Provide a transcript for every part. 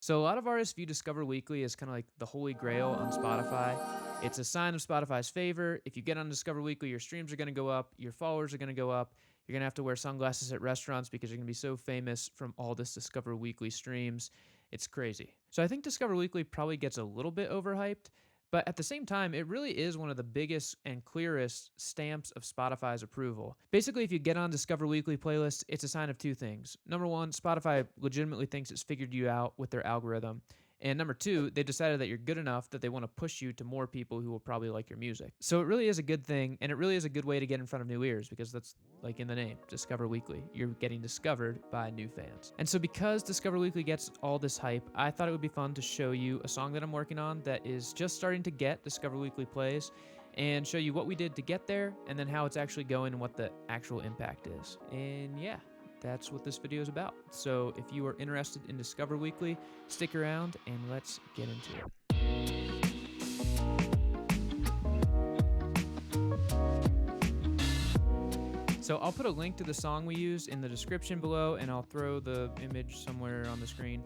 So a lot of artists view Discover Weekly as kind of like the holy grail on Spotify. It's a sign of Spotify's favor. If you get on Discover Weekly, your streams are going to go up, your followers are going to go up. You're going to have to wear sunglasses at restaurants because you're going to be so famous from all this Discover Weekly streams. It's crazy. So I think Discover Weekly probably gets a little bit overhyped, but at the same time, it really is one of the biggest and clearest stamps of Spotify's approval. Basically, if you get on Discover Weekly playlists, it's a sign of two things. Number one, Spotify legitimately thinks it's figured you out with their algorithm. And number two, they decided that you're good enough that they want to push you to more people who will probably like your music. So it really is a good thing, and it really is a good way to get in front of new ears because that's like in the name, Discover Weekly. You're getting discovered by new fans. And so because Discover Weekly gets all this hype, I thought it would be fun to show you a song that I'm working on that is just starting to get Discover Weekly plays and show you what we did to get there and then how it's actually going and what the actual impact is. And yeah, that's what this video is about. So if you are interested in Discover Weekly, stick around and let's get into it. So I'll put a link to the song we used in the description below, and I'll throw the image somewhere on the screen.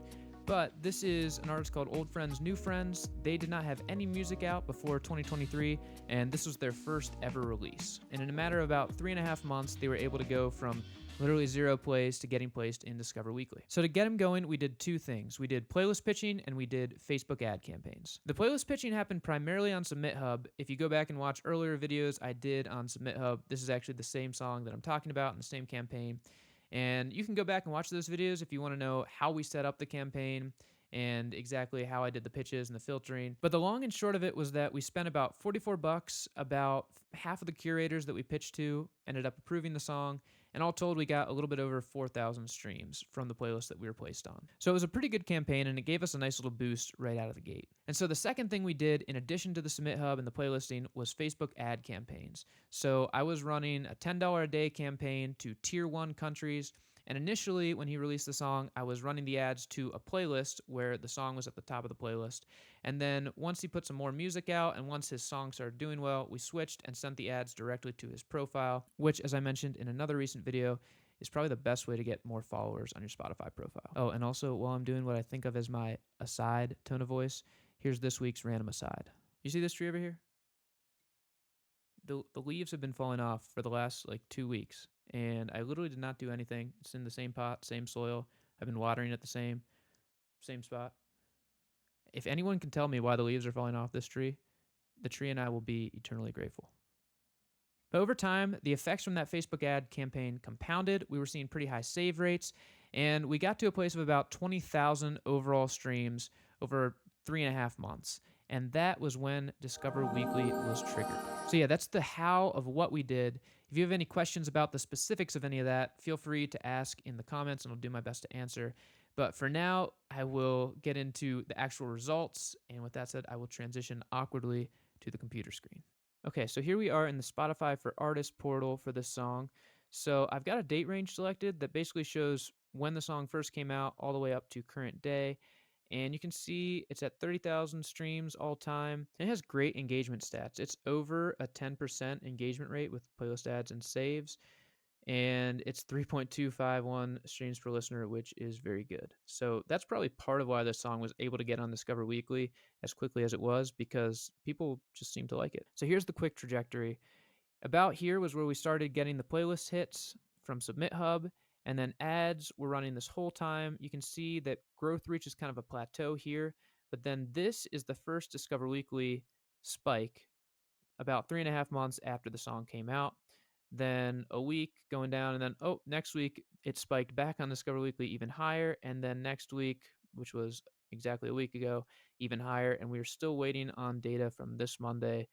But this is an artist called Old Friends, New Friends. They did not have any music out before 2023, and this was their first ever release. And in a matter of about 3.5 months, they were able to go from literally 0 plays to getting placed in Discover Weekly. So to get them going, we did two things. We did playlist pitching and we did Facebook ad campaigns. The playlist pitching happened primarily on Submit Hub. If you go back and watch earlier videos I did on Submit Hub, this is actually the same song that I'm talking about in the same campaign. And you can go back and watch those videos if you want to know how we set up the campaign and exactly how I did the pitches and the filtering. But the long and short of it was that we spent about $44. About half of the curators that we pitched to ended up approving the song. And all told, we got a little bit over 4,000 streams from the playlist that we were placed on. So it was a pretty good campaign, and it gave us a nice little boost right out of the gate. And so the second thing we did, in addition to the Submit Hub and the playlisting, was Facebook ad campaigns. So I was running a $10 a day campaign to tier 1 countries. And initially, when he released the song, I was running the ads to a playlist where the song was at the top of the playlist. And then once he put some more music out and once his song started doing well, we switched and sent the ads directly to his profile, which, as I mentioned in another recent video, is probably the best way to get more followers on your Spotify profile. Oh, and also, while I'm doing what I think of as my aside tone of voice, here's this week's random aside. You see this tree over here? The leaves have been falling off for the last like 2 weeks, and I literally did not do anything. It's in the same pot, same soil. I've been watering it the same spot. If anyone can tell me why the leaves are falling off this tree, the tree and I will be eternally grateful. But over time, the effects from that Facebook ad campaign compounded. We were seeing pretty high save rates, and we got to a place of about 20,000 overall streams over 3.5 months. And that was when Discover Weekly was triggered. So yeah, that's the how of what we did. If you have any questions about the specifics of any of that, feel free to ask in the comments and I'll do my best to answer. But for now, I will get into the actual results. And with that said, I will transition awkwardly to the computer screen. Okay, so here we are in the Spotify for Artists portal for this song. So I've got a date range selected that basically shows when the song first came out all the way up to current day. And you can see it's at 30,000 streams all time. It has great engagement stats. It's over a 10% engagement rate with playlist ads and saves. And it's 3.251 streams per listener, which is very good. So that's probably part of why this song was able to get on Discover Weekly as quickly as it was, because people just seem to like it. So here's the quick trajectory. About here was where we started getting the playlist hits from Submit Hub, and then ads were running this whole time. You can see that growth reaches kind of a plateau here, but then this is the first Discover Weekly spike about 3.5 months after the song came out. Then a week going down, and then next week it spiked back on Discover Weekly even higher, and then next week, which was exactly a week ago, even higher. And we are still waiting on data from this Monday.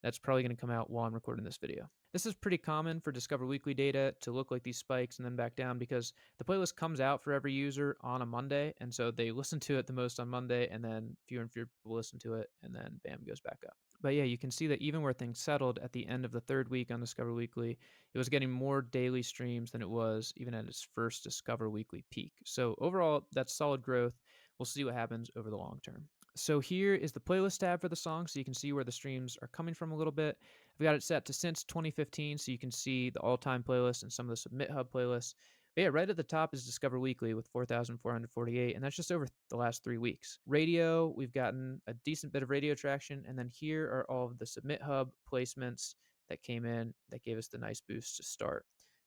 That's probably going to come out while I'm recording this video. This is pretty common for Discover Weekly data to look like these spikes and then back down, because the playlist comes out for every user on a Monday, and so they listen to it the most on Monday, and then fewer and fewer people listen to it, and then bam, goes back up. But yeah, you can see that even where things settled at the end of the third week on Discover Weekly, it was getting more daily streams than it was even at its first Discover Weekly peak. So overall, that's solid growth. We'll see what happens over the long term. So here is the playlist tab for the song, so you can see where the streams are coming from a little bit. I've got it set to since 2015, so you can see the all-time playlist and some of the Submit Hub playlists. But yeah, right at the top is Discover Weekly with 4,448, and that's just over the last 3 weeks. Radio, we've gotten a decent bit of radio traction, and then here are all of the Submit Hub placements that came in that gave us the nice boost to start.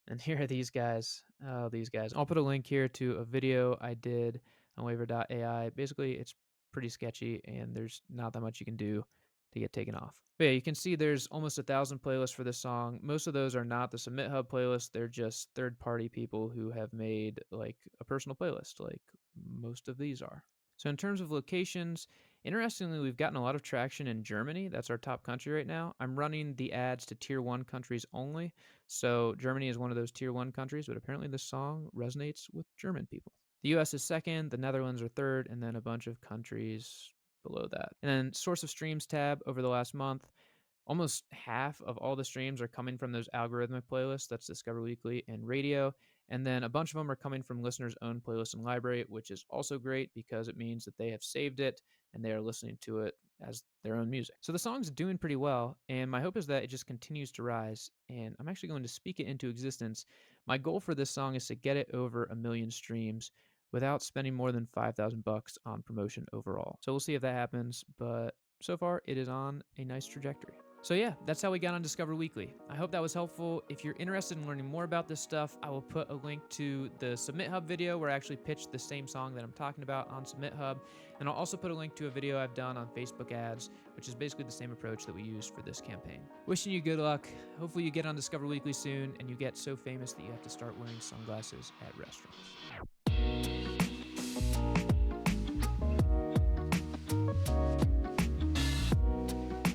And here are these guys. Oh, these guys. I'll put a link here to a video I did on Waiver.ai. Basically, it's pretty sketchy, and there's not that much you can do to get taken off. But yeah, you can see there's almost 1,000 playlists for this song. Most of those are not the Submit Hub playlist. They're just third-party people who have made like a personal playlist, like most of these are. So in terms of locations, interestingly, we've gotten a lot of traction in Germany. That's our top country right now. I'm running the ads to tier 1 countries only. So Germany is one of those tier 1 countries, but apparently this song resonates with German people. The US is second, the Netherlands are third, and then a bunch of countries below that. And then source of streams tab over the last month, almost half of all the streams are coming from those algorithmic playlists. That's Discover Weekly and Radio. And then a bunch of them are coming from listeners' own playlist and library, which is also great because it means that they have saved it and they are listening to it as their own music. So the song's doing pretty well, and my hope is that it just continues to rise, and I'm actually going to speak it into existence. My goal for this song is to get it over 1 million streams without spending more than $5,000 on promotion overall. So we'll see if that happens, but so far it is on a nice trajectory. So yeah, that's how we got on Discover Weekly. I hope that was helpful. If you're interested in learning more about this stuff, I will put a link to the Submit Hub video where I actually pitched the same song that I'm talking about on Submit Hub. And I'll also put a link to a video I've done on Facebook ads, which is basically the same approach that we used for this campaign. Wishing you good luck. Hopefully you get on Discover Weekly soon and you get so famous that you have to start wearing sunglasses at restaurants.